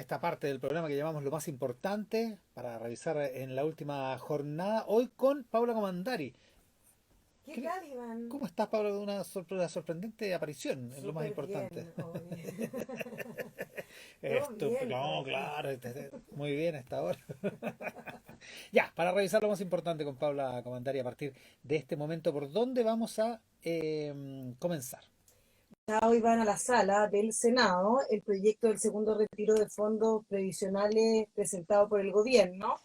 esta parte del programa que llamamos lo más importante para revisar en la última jornada, hoy con Paula Comandari. ¿Qué tal, Iván? ¿Cómo estás, Paula? De una sorprendente aparición en lo más Súper importante. bien, oye. Todo bien por No, aquí. claro, muy bien hasta ahora. Ya, para revisar lo más importante con Paula Comandari a partir de este momento, ¿por dónde vamos a comenzar? Ya hoy van a la sala del Senado el proyecto del segundo retiro de fondos previsionales presentado por el gobierno,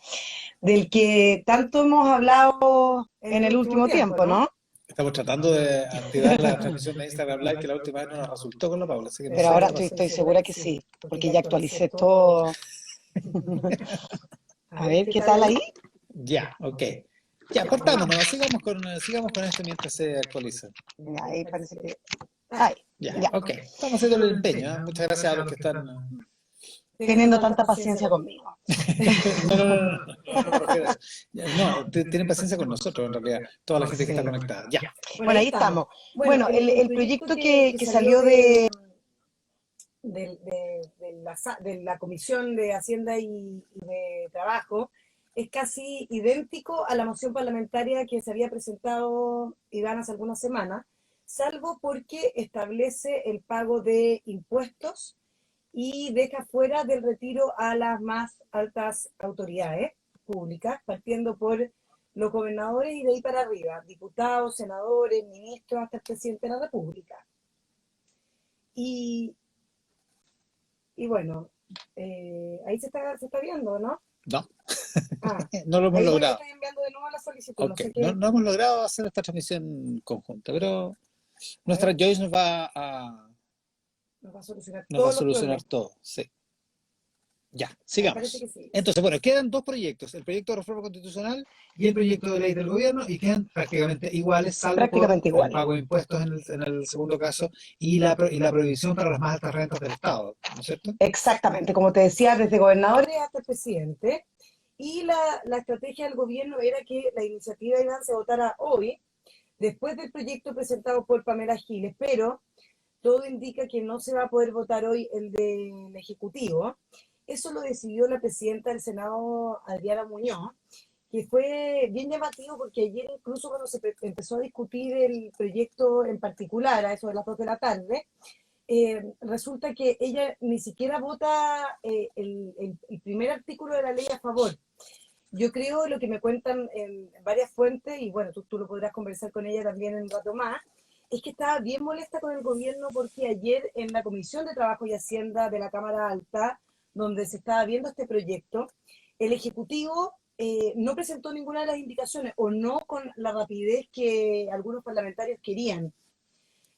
del que tanto hemos hablado en el último tiempo, ¿no? Estamos tratando de activar la transmisión de Instagram Live que la última vez no nos resultó con la Paula, así que no Pero sé qué ahora está pasando. estoy segura que sí, porque ya actualicé todo. A ver, ¿qué tal ahí? Ya, ok. Ya, partamos nomás, sigamos con esto mientras se actualiza. Ahí parece que... Ahí, Ya, ya. ok. Estamos haciendo el empeño, ¿eh? Muchas gracias a los que están. Teniendo tanta paciencia conmigo. No me refiero a eso. Ya, no, tienen paciencia con nosotros en realidad, toda la gente que está Sí. conectada. Ya. Bueno, ahí estamos. Bueno, el proyecto que salió de la Comisión de Hacienda y de Trabajo es casi idéntico a la moción parlamentaria que se había presentado Iván hace algunas semanas, salvo porque establece el pago de impuestos y deja fuera del retiro a las más altas autoridades públicas, partiendo por los gobernadores y de ahí para arriba, diputados, senadores, ministros, hasta el presidente de la República. Y, y bueno, ahí se está viendo, ¿no? No, Ah, no lo hemos ahí logrado. estoy enviando de nuevo la solicitud, no Ok, sé no, qué. no hemos logrado hacer esta transmisión conjunta, pero A nuestra ver, Joyce nos va a solucionar nos va a todos los solucionar problemas. todo. Sí. Ya, Ahí parece sigamos. que sí, sí. Entonces, bueno, quedan dos proyectos, el proyecto de reforma constitucional y el proyecto de ley del gobierno, y quedan prácticamente iguales, salvo por Prácticamente el igual. pago de impuestos en el segundo caso y la prohibición para las más altas rentas del Estado, ¿no es cierto? Exactamente, como te decía, desde gobernadores hasta el presidente. Y la estrategia del gobierno era que la iniciativa Iván se votara hoy, después del proyecto presentado por Pamela Giles, pero todo indica que no se va a poder votar hoy el del Ejecutivo. Eso lo decidió la presidenta del Senado, Adriana Muñoz, que fue bien llamativo porque ayer incluso cuando empezó a discutir el proyecto en particular, a eso de las 2 de la tarde, resulta que ella ni siquiera vota el primer artículo de la ley a favor. Yo creo lo que me cuentan en varias fuentes, y bueno, tú lo podrás conversar con ella también en un rato más, es que estaba bien molesta con el gobierno porque ayer en la Comisión de Trabajo y Hacienda de la Cámara Alta, donde se estaba viendo este proyecto, el Ejecutivo no presentó ninguna de las indicaciones o no con la rapidez que algunos parlamentarios querían.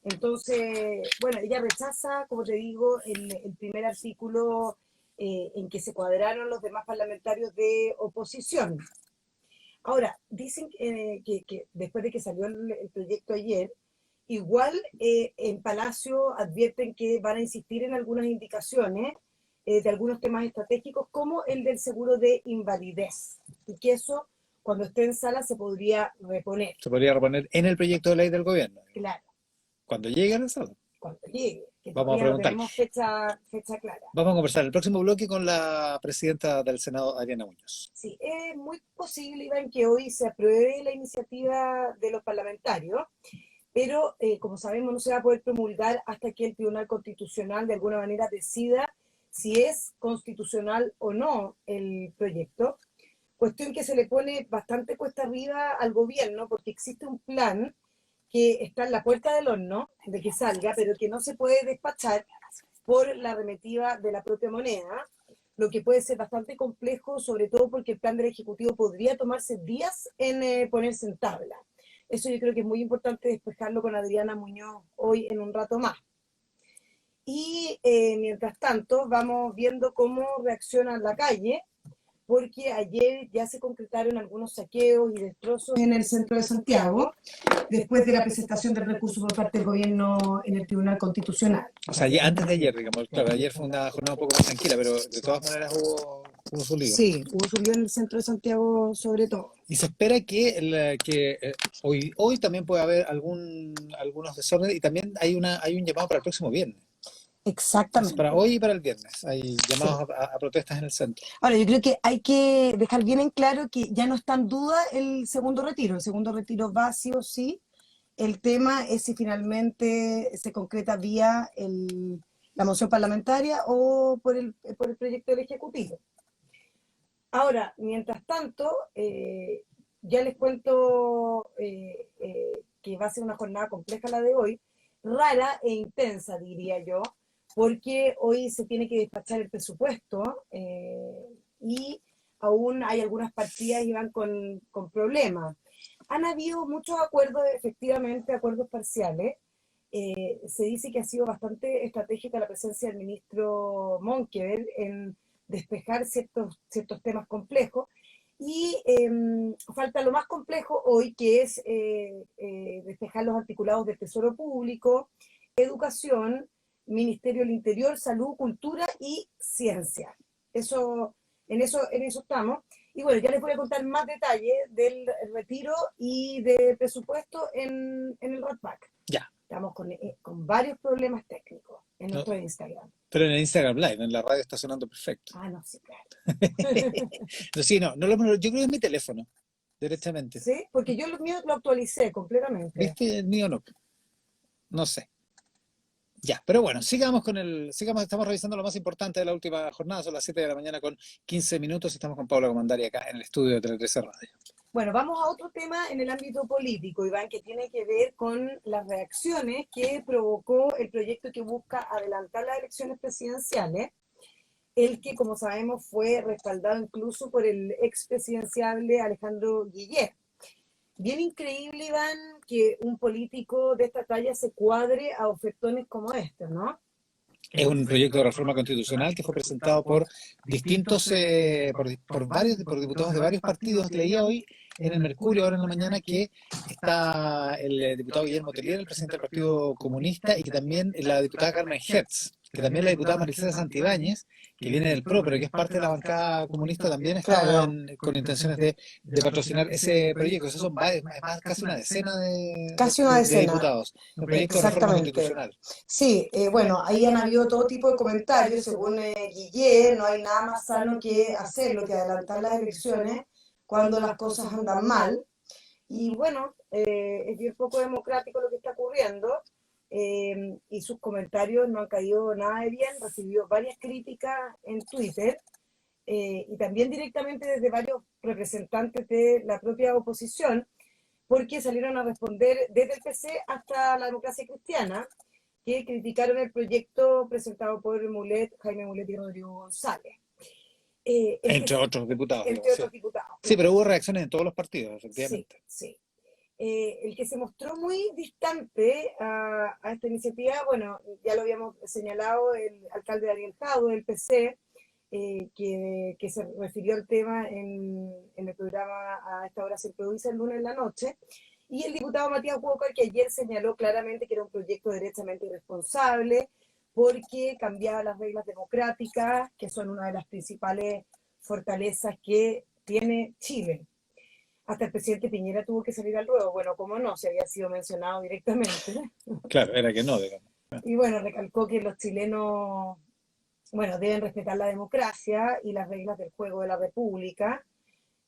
Entonces, bueno, ella rechaza, como te digo, el primer artículo en que se cuadraron los demás parlamentarios de oposición. Ahora, dicen que después de que salió el proyecto ayer, igual en Palacio advierten que van a insistir en algunas indicaciones de algunos temas estratégicos, como el del seguro de invalidez, y que eso, cuando esté en sala, se podría reponer. Se podría reponer en el proyecto de ley del gobierno, Claro, cuando llegue a la sala. cuando llegue, que Vamos a todavía no preguntar. tenemos fecha clara. Vamos a conversar el próximo bloque con la presidenta del Senado, Adriana Muñoz. Sí, es muy posible, Iván, que hoy se apruebe la iniciativa de los parlamentarios, pero como sabemos no se va a poder promulgar hasta que el Tribunal Constitucional de alguna manera decida si es constitucional o no el proyecto. Cuestión que se le pone bastante cuesta arriba al gobierno porque existe un plan que está en la puerta del horno de que salga, pero que no se puede despachar por la arremetiva de la propia moneda, lo que puede ser bastante complejo, sobre todo porque el plan del Ejecutivo podría tomarse días en ponerse en tabla. Eso yo creo que es muy importante despejarlo con Adriana Muñoz hoy en un rato más. Y mientras tanto vamos viendo cómo reacciona la calle, porque ayer ya se concretaron algunos saqueos y destrozos en el centro de Santiago, después de la presentación del recurso por parte del gobierno en el Tribunal Constitucional. O sea, antes de ayer, digamos, claro, ayer fue una jornada un poco más tranquila, pero de todas maneras hubo su lío. Sí, hubo su lío en el centro de Santiago sobre todo. Y se espera que hoy también puede haber algunos desórdenes y también hay un llamado para el próximo viernes. Es para Exactamente. hoy y para el viernes. Hay Sí. llamados a protestas en el centro. Ahora, yo creo que hay que dejar bien en claro que ya no está en duda el segundo retiro. El segundo retiro va sí o sí. El tema es si finalmente se concreta vía la moción parlamentaria o por el proyecto del Ejecutivo. Ahora, mientras tanto, ya les cuento que va a ser una jornada compleja la de hoy, rara e intensa, diría yo, porque hoy se tiene que despachar el presupuesto y aún hay algunas partidas que van con problemas. Han habido muchos acuerdos, efectivamente, acuerdos parciales. Se dice que ha sido bastante estratégica la presencia del ministro Monkever en despejar ciertos temas complejos. Y falta lo más complejo hoy, que es despejar los articulados del Tesoro Público, Educación, Ministerio del Interior, Salud, Cultura y Ciencia. Eso, en eso estamos. Y bueno, ya les voy a contar más detalles del retiro y del presupuesto en el RATBAC. Ya. Estamos con varios problemas técnicos en No, nuestro Instagram. pero en el Instagram Live, en la radio está sonando perfecto. Ah, no, sí, claro. No, sí, no, yo creo que es mi teléfono, directamente. ¿Sí? Porque yo lo mío lo actualicé completamente. ¿Viste? El mío no. No sé. Ya, pero bueno, estamos revisando lo más importante de la última jornada, son las 7 de la mañana con 15 minutos y estamos con Paula Comandari acá en el estudio de Tele 13 Radio. Bueno, vamos a otro tema en el ámbito político, Iván, que tiene que ver con las reacciones que provocó el proyecto que busca adelantar las elecciones presidenciales, el que, como sabemos, fue respaldado incluso por el expresidenciable Alejandro Guillet. Bien increíble, Iván, que un político de esta talla se cuadre a ofertones como este, ¿no? Es un proyecto de reforma constitucional que fue presentado por distintos, por diputados de varios partidos. Leía hoy en el Mercurio, ahora en la mañana, que está el diputado Guillermo Tellier, el presidente del Partido Comunista, y que también la diputada Carmen Hertz, que también la diputada Maricela Santibáñez, que viene del PRO, pero que es parte de la bancada comunista, también está Claro, con intenciones de patrocinar ese proyecto. Esos son más, casi una decena casi una de decena, diputados. Un proyecto de reforma exactamente. constitucional. Sí, bueno, ahí han habido todo tipo de comentarios, según Guillet, no hay nada más sano que hacerlo, que adelantar las elecciones cuando las cosas andan mal. Y bueno, es bien poco democrático lo que está ocurriendo y sus comentarios no han caído nada de bien, recibió varias críticas en Twitter y también directamente desde varios representantes de la propia oposición, porque salieron a responder desde el PC hasta la democracia cristiana, que criticaron el proyecto presentado por Jaime Mulet y Rodrigo González. Entre otros diputados, Entre digamos, sí. otros diputados. Sí, pero hubo reacciones en todos los partidos, Sí, efectivamente. sí. El que se mostró muy distante a esta iniciativa, bueno, ya lo habíamos señalado, el alcalde Ariel Jado del PC, que se refirió al tema en el programa A esta hora se improvisa el lunes en la noche, y el diputado Matías Walker, que ayer señaló claramente que era un proyecto derechamente irresponsable porque cambiaba las reglas democráticas, que son una de las principales fortalezas que tiene Chile. Hasta el presidente Piñera tuvo que salir al ruedo. Bueno, como no, se había sido mencionado directamente. Claro, era que no, digamos. Y bueno, recalcó que los chilenos, bueno, deben respetar la democracia y las reglas del juego de la República.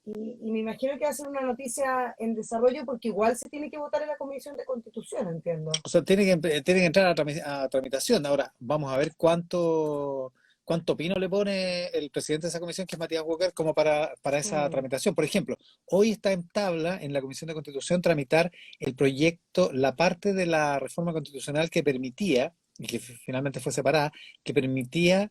Y me imagino que va a ser una noticia en desarrollo porque igual se tiene que votar en la Comisión de Constitución, entiendo. O sea, tiene que entrar a tramitación. Ahora, vamos a ver cuánto pino le pone el presidente de esa comisión, que es Matías Walker, como para esa Mm, tramitación. Por ejemplo, hoy está en tabla en la Comisión de Constitución tramitar el proyecto, la parte de la reforma constitucional que permitía, y que finalmente fue separada, que permitía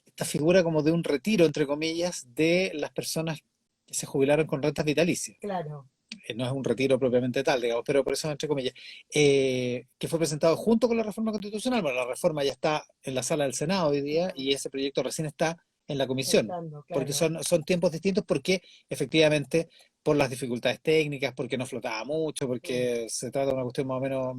esta figura como de un retiro, entre comillas, de las personas que se jubilaron con rentas vitalicias. claro. No es un retiro propiamente tal, digamos, pero por eso entre comillas, que fue presentado junto con la reforma constitucional. Bueno, la reforma ya está en la sala del Senado hoy día y ese proyecto recién está en la comisión, Entrando, porque claro. son tiempos distintos, porque efectivamente por las dificultades técnicas, porque no flotaba mucho, Mm, porque se trata de una cuestión más o menos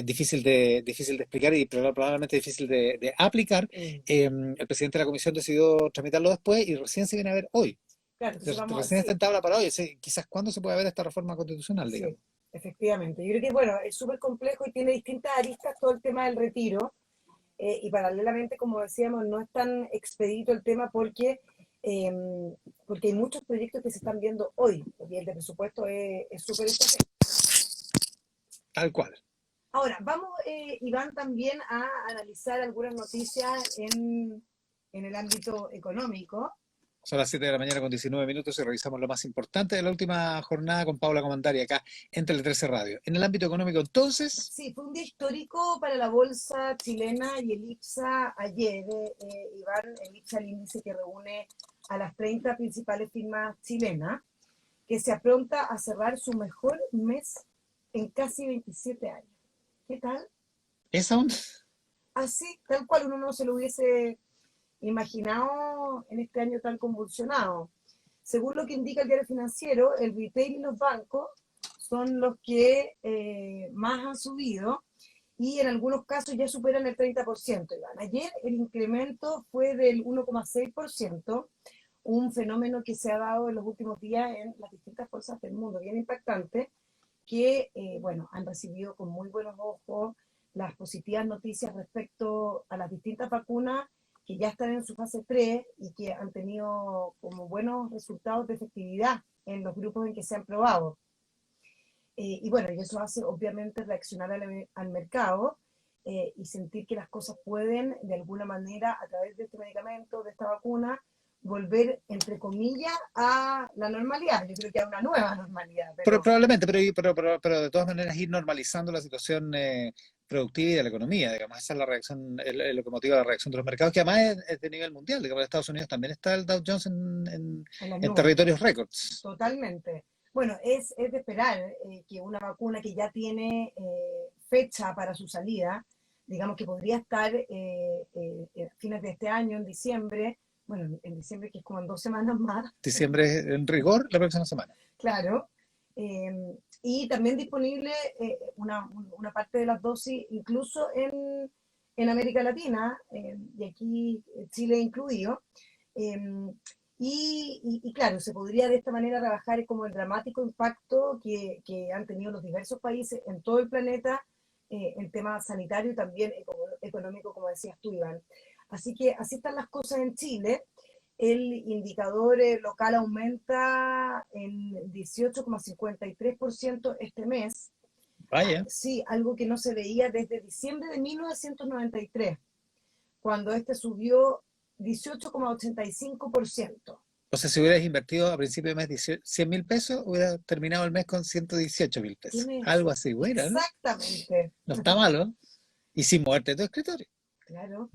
difícil de explicar y probablemente difícil de aplicar. mm. El presidente de la comisión decidió tramitarlo después y recién se viene a ver hoy. Claro, entonces vamos, Recién está sí, en tabla para hoy. Sí, quizás cuándo se puede ver esta reforma constitucional, sí, digamos. efectivamente. Yo creo que, bueno, es súper complejo y tiene distintas aristas todo el tema del retiro. y paralelamente, como decíamos, no es tan expedito el tema eh, porque hay muchos proyectos que se están viendo hoy, y el de presupuesto es súper estratégico. Tal cual. Ahora, vamos, Iván, también a analizar algunas noticias en el ámbito económico. Son las 7 de la mañana con 19 minutos y revisamos lo más importante de la última jornada con Paula Comandari acá en Tele 13 Radio. En el ámbito económico, entonces, Sí, fue un día histórico para la bolsa chilena y el IPSA ayer, Iván, el IPSA, el índice que reúne a las 30 principales firmas chilenas, que se apronta a cerrar su mejor mes en casi 27 años. ¿Qué tal? esa onda. Así, tal cual uno no se lo hubiese imaginado en este año tan convulsionado. Según lo que indica el diario financiero, el retail y los bancos son los que más han subido y en algunos casos ya superan el 30%, Iván. Ayer el incremento fue del 1,6%, un fenómeno que se ha dado en los últimos días en las distintas bolsas del mundo, bien impactante, que, bueno, han recibido con muy buenos ojos las positivas noticias respecto a las distintas vacunas que ya están en su fase 3 y que han tenido como buenos resultados de efectividad en los grupos en que se han probado. Y bueno, y eso hace obviamente reaccionar al mercado y sentir que las cosas pueden, de alguna manera, a través de este medicamento, de esta vacuna, volver, entre comillas, a la normalidad. Yo creo que a una nueva normalidad, pero Probablemente, pero de todas maneras ir normalizando la situación productiva y de la economía, digamos, esa es la reacción, lo que motiva la reacción de los mercados, que además es de nivel mundial, digamos, en Estados Unidos también está el Dow Jones en las en nubes. territorios récords. Totalmente. Bueno, es de esperar que una vacuna que ya tiene fecha para su salida, digamos que podría estar a fines de este año, en diciembre, bueno, en diciembre que es como en 2 semanas más, Diciembre en rigor la próxima semana. claro, y también disponible una parte de las dosis incluso en América Latina, y aquí Chile incluido. Eh, y claro, se podría de esta manera rebajar como el dramático impacto que han tenido los diversos países en todo el planeta en tema sanitario y también económico, como decías tú, Iván. Así que así están las cosas en Chile. El indicador local aumenta en 18,53% este mes. Vaya. Sí, algo que no se veía desde diciembre de 1993, cuando este subió 18,85%. O sea, si hubieras invertido a principio de mes 100.000 pesos, hubiera terminado el mes con 118.000 pesos. Tienes Algo así, bueno, ¿no? exactamente. No está malo. Y sin moverte de tu escritorio. Claro,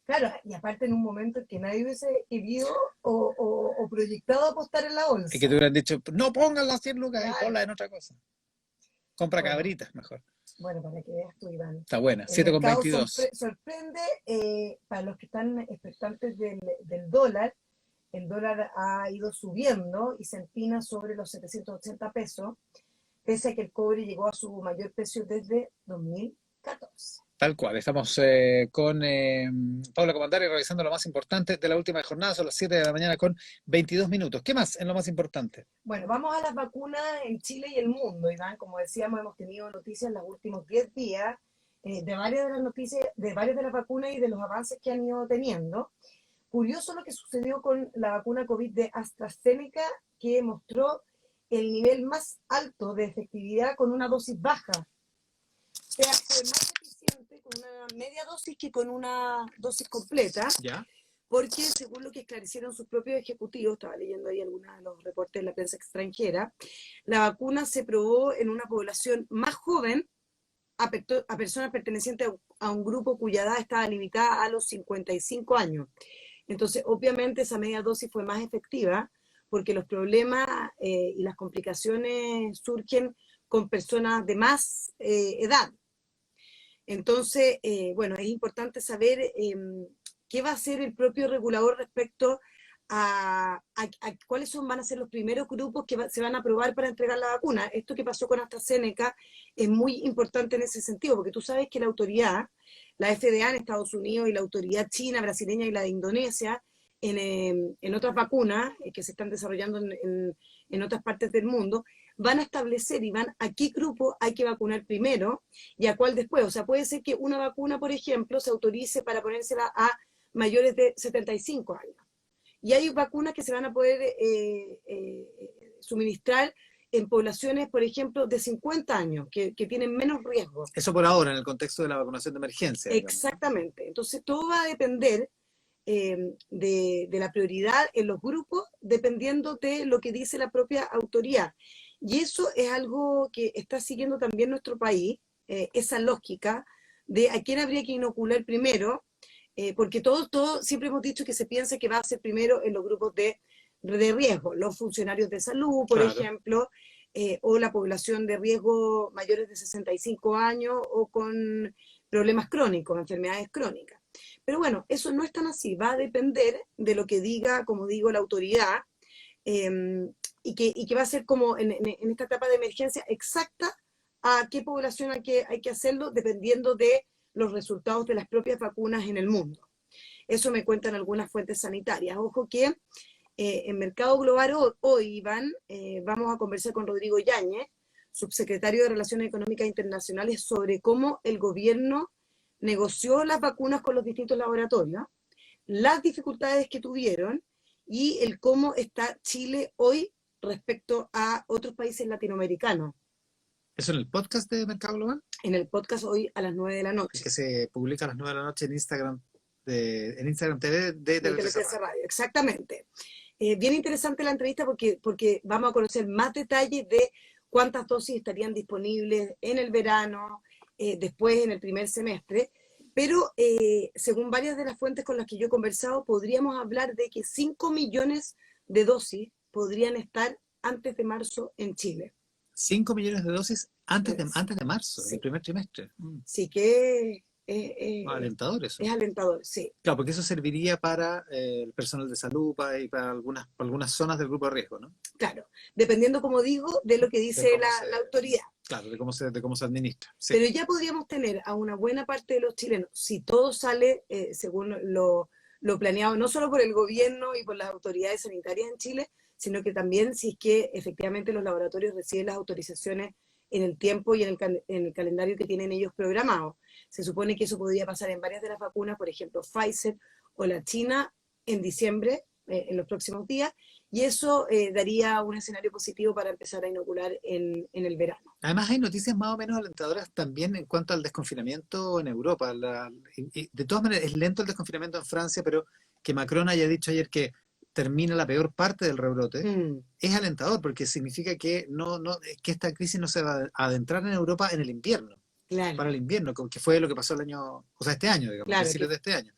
claro, y aparte en un momento en que nadie hubiese querido o proyectado apostar en la Y que bolsa. te hubieran dicho, no pongan las 100 lucas y Claro. ponla en otra cosa. Compra Bueno, cabritas mejor. bueno, para que veas tú, Iván. Está buena, El mercado 7,22. sorprende para los que están expectantes del dólar. El dólar ha ido subiendo y se empina sobre los 780 pesos, pese a que el cobre llegó a su mayor precio desde 2014. Tal cual, estamos con Paula Comandari revisando lo más importante de la última jornada, son las 7 de la mañana con 22 minutos. ¿Qué más en lo más importante? Bueno, vamos a las vacunas en Chile y el mundo, Iván. Como decíamos, hemos tenido noticias en los últimos 10 días de varias de las noticias, de varias de las vacunas y de los avances que han ido teniendo. Curioso lo que sucedió con la vacuna COVID de AstraZeneca, que mostró el nivel más alto de efectividad con una dosis baja. O sea, fue más eficiente con una media dosis que con una dosis completa. ¿Ya? Porque según lo que esclarecieron sus propios ejecutivos, estaba leyendo ahí algunos de los reportes de la prensa extranjera, la vacuna se probó en una población más joven, a personas pertenecientes a un grupo cuya edad estaba limitada a los 55 años. Entonces, obviamente, esa media dosis fue más efectiva porque los problemas y las complicaciones surgen con personas de más edad. Entonces, bueno, es importante saber qué va a hacer el propio regulador respecto a cuáles van a ser los primeros grupos que se van a aprobar para entregar la vacuna. Esto que pasó con AstraZeneca es muy importante en ese sentido, porque tú sabes que la autoridad, la FDA en Estados Unidos y la autoridad china, brasileña y la de Indonesia, en otras vacunas que se están desarrollando en otras partes del mundo, van a establecer y van a qué grupo hay que vacunar primero y a cuál después. O sea, puede ser que una vacuna, por ejemplo, se autorice para ponérsela a mayores de 75 años. Y hay vacunas que se van a poder suministrar en poblaciones, por ejemplo, de 50 años, que tienen menos riesgo. Eso por ahora, en el contexto de la vacunación de emergencia, digamos, ¿no? Exactamente. Entonces, todo va a depender de la prioridad en los grupos, dependiendo de lo que dice la propia autoridad. Y eso es algo que está siguiendo también nuestro país, esa lógica de a quién habría que inocular primero, porque todo siempre hemos dicho que se piensa que va a ser primero en los grupos de riesgo, los funcionarios de salud, por Claro. ejemplo, o la población de riesgo mayores de 65 años o con problemas crónicos, enfermedades crónicas. Pero bueno, eso no es tan así, va a depender de lo que diga, como digo, la autoridad, y que va a ser como en esta etapa de emergencia exacta a qué población hay que hacerlo, dependiendo de los resultados de las propias vacunas en el mundo. Eso me cuentan algunas fuentes sanitarias. Ojo que en Mercado Global hoy, Iván, vamos a conversar con Rodrigo Yáñez, subsecretario de Relaciones Económicas Internacionales, sobre cómo el gobierno negoció las vacunas con los distintos laboratorios, las dificultades que tuvieron y el cómo está Chile hoy respecto a otros países latinoamericanos. ¿Eso en el podcast de Mercado Global? En el podcast hoy a las 9 de la noche. Que se publica a las 9 de la noche en Instagram, en Instagram TV de Tele 13 Radio. Exactamente. Bien interesante la entrevista porque vamos a conocer más detalles de cuántas dosis estarían disponibles en el verano, después en el primer semestre, pero según varias de las fuentes con las que yo he conversado, podríamos hablar de que 5 millones de dosis podrían estar antes de marzo en Chile. 5 millones de dosis antes de marzo, Sí. el primer trimestre. Sí que Alentador eso. es alentador, sí. Claro, porque eso serviría para el personal de salud y para algunas zonas del grupo de riesgo, ¿no? Claro, dependiendo, como digo, de lo que dice la autoridad. Claro, de cómo se administra. Sí. Pero ya podríamos tener a una buena parte de los chilenos, si todo sale según lo planeado, no solo por el gobierno y por las autoridades sanitarias en Chile, sino que también si es que efectivamente los laboratorios reciben las autorizaciones en el tiempo y en el calendario que tienen ellos programados. Se supone que eso podría pasar en varias de las vacunas, por ejemplo, Pfizer o la China en diciembre, en los próximos días, y eso daría un escenario positivo para empezar a inocular en el verano. Además hay noticias más o menos alentadoras también en cuanto al desconfinamiento en Europa. De todas maneras es lento el desconfinamiento en Francia, pero que Macron haya dicho ayer que termina la peor parte del rebrote, es alentador porque significa que que esta crisis no se va a adentrar en Europa en el invierno. Claro. Para el invierno, que fue lo que pasó este año, digamos, Claro, principios de este año,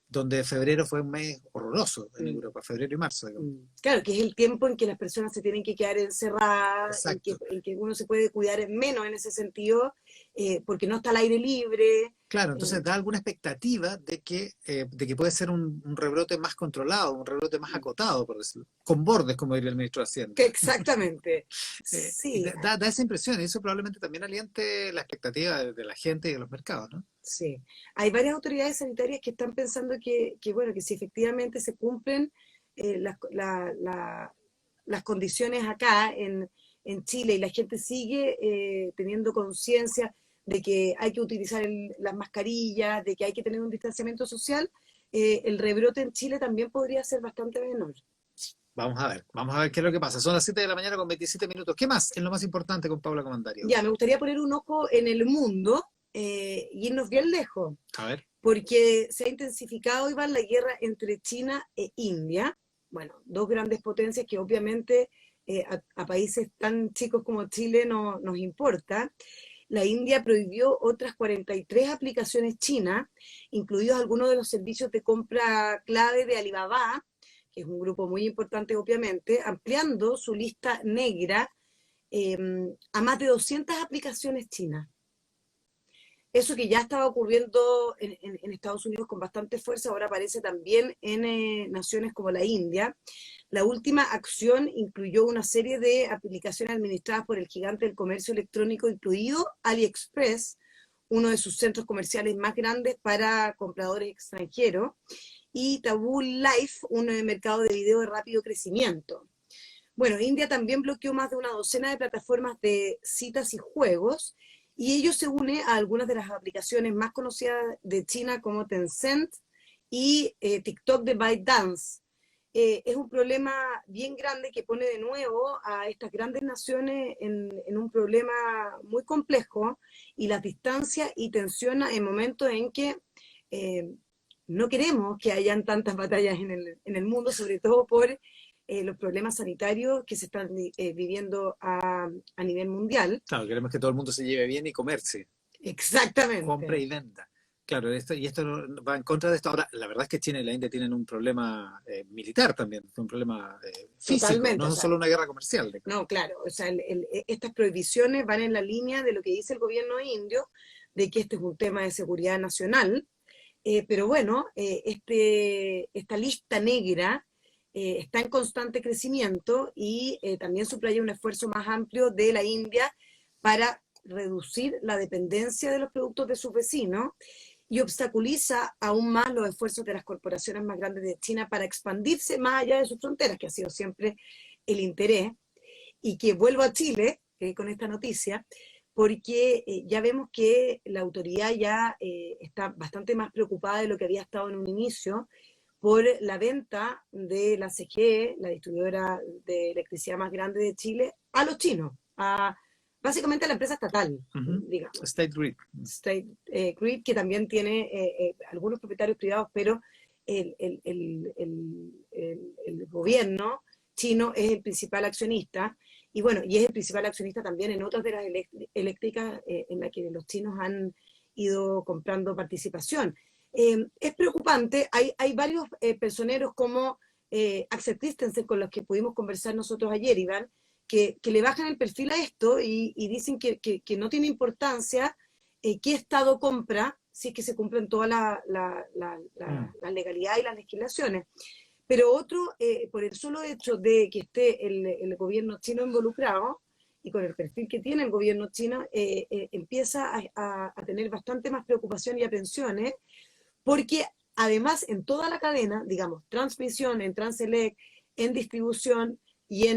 donde febrero fue un mes horroroso en Europa, febrero y marzo, digamos. Claro, que es el tiempo en que las personas se tienen que quedar encerradas, en que uno se puede cuidar menos en ese sentido, porque no está al aire libre. Claro, entonces da alguna expectativa de que puede ser un rebrote más controlado, un rebrote más acotado, por decirlo, con bordes, como diría el ministro de Hacienda. Exactamente. Sí. Da esa impresión, y eso probablemente también aliente la expectativa de la gente y de los mercados, ¿no? Sí. Hay varias autoridades sanitarias que están pensando que si efectivamente se cumplen las condiciones acá en Chile y la gente sigue teniendo conciencia de que hay que utilizar las mascarillas, de que hay que tener un distanciamiento social, el rebrote en Chile también podría ser bastante menor. Vamos a ver qué es lo que pasa. Son las 7 de la mañana con 27 minutos. ¿Qué más es lo más importante con Paula Comandario? Ya, me gustaría poner un ojo en el mundo y irnos bien lejos. A ver. Porque se ha intensificado, Iván, la guerra entre China e India. Bueno, dos grandes potencias que obviamente a países tan chicos como Chile no nos importa. La India prohibió otras 43 aplicaciones chinas, incluidos algunos de los servicios de compra clave de Alibaba, que es un grupo muy importante obviamente, ampliando su lista negra a más de 200 aplicaciones chinas. Eso que ya estaba ocurriendo en Estados Unidos con bastante fuerza, ahora aparece también en naciones como la India. La última acción incluyó una serie de aplicaciones administradas por el gigante del comercio electrónico, incluido AliExpress, uno de sus centros comerciales más grandes para compradores extranjeros, y Taboo Life, un mercado de video de rápido crecimiento. Bueno, India también bloqueó más de una docena de plataformas de citas y juegos, y ello se une a algunas de las aplicaciones más conocidas de China como Tencent y TikTok de ByteDance. Es un problema bien grande que pone de nuevo a estas grandes naciones en un problema muy complejo, y las distancias y tensiona en momentos en que eh, no queremos que hayan tantas batallas en el mundo, sobre todo por los problemas sanitarios que se están viviendo a nivel mundial. Claro, queremos que todo el mundo se lleve bien y comerse, compra Exactamente. y venda. Claro, esto va en contra de esto. Ahora, la verdad es que China y la India tienen un problema militar también, un problema físico, Totalmente, o no es sea, solo una guerra comercial. no, claro, o sea, estas prohibiciones van en la línea de lo que dice el gobierno indio, de que este es un tema de seguridad nacional, pero bueno, esta lista negra está en constante crecimiento, y también subraya un esfuerzo más amplio de la India para reducir la dependencia de los productos de sus vecinos, y obstaculiza aún más los esfuerzos de las corporaciones más grandes de China para expandirse más allá de sus fronteras, que ha sido siempre el interés. Y que vuelvo a Chile con esta noticia, porque ya vemos que la autoridad ya está bastante más preocupada de lo que había estado en un inicio por la venta de la CGE, la distribuidora de electricidad más grande de Chile, a los chinos, básicamente a la empresa estatal, Ujú. digamos. State Grid. State Grid, que también tiene algunos propietarios privados, pero el gobierno chino es el principal accionista, y bueno, y es el principal accionista también en otras de las eléctricas en las que los chinos han ido comprando participación. Es preocupante, hay varios personeros como Axel Christensen, con los que pudimos conversar nosotros ayer, Iván, que le bajan el perfil a esto y dicen que no tiene importancia qué Estado compra, si es que se cumplen todas las legalidades y las legislaciones. Pero otro, por el solo hecho de que esté el gobierno chino involucrado, y con el perfil que tiene el gobierno chino, empieza a tener bastante más preocupación y atenciones, porque además en toda la cadena, digamos, transmisión, en Transelec, en distribución y Y hay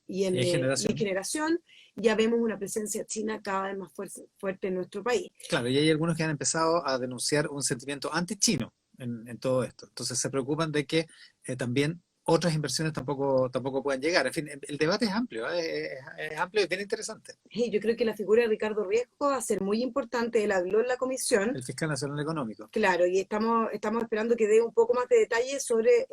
y en generación. generación, ya vemos una presencia china cada vez más fuerte en nuestro país. Claro, y hay algunos que han empezado a denunciar un sentimiento anti-chino en todo esto. Entonces se preocupan de que también otras inversiones tampoco puedan llegar. En fin, el debate es amplio, es amplio y bien interesante. Y yo creo que la figura de Ricardo Riesco va a ser muy importante. Él habló en la comisión. El fiscal nacional económico. Claro, y estamos esperando que dé un poco más de detalles sobre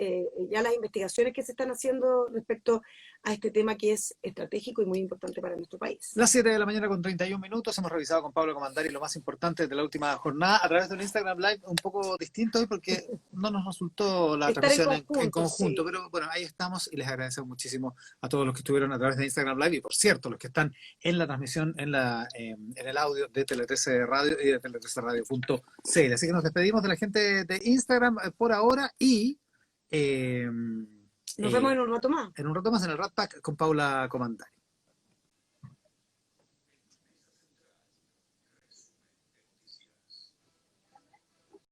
ya las investigaciones que se están haciendo respecto a este tema que es estratégico y muy importante para nuestro país. Las 7 de la mañana con 31 minutos, hemos revisado con Pablo Comandari lo más importante de la última jornada a través de un Instagram Live un poco distinto hoy porque no nos resultó la Estar en transmisión en conjunto, conjunto, sí. pero bueno, ahí estamos y les agradecemos muchísimo a todos los que estuvieron a través de Instagram Live y por cierto, los que están en la transmisión, en el audio de Tele13 Radio y de Tele13Radio.cl. Así que nos despedimos de la gente de Instagram por ahora y Nos vemos en un rato más. en un rato más en el Rat Pack con Paula Comandari.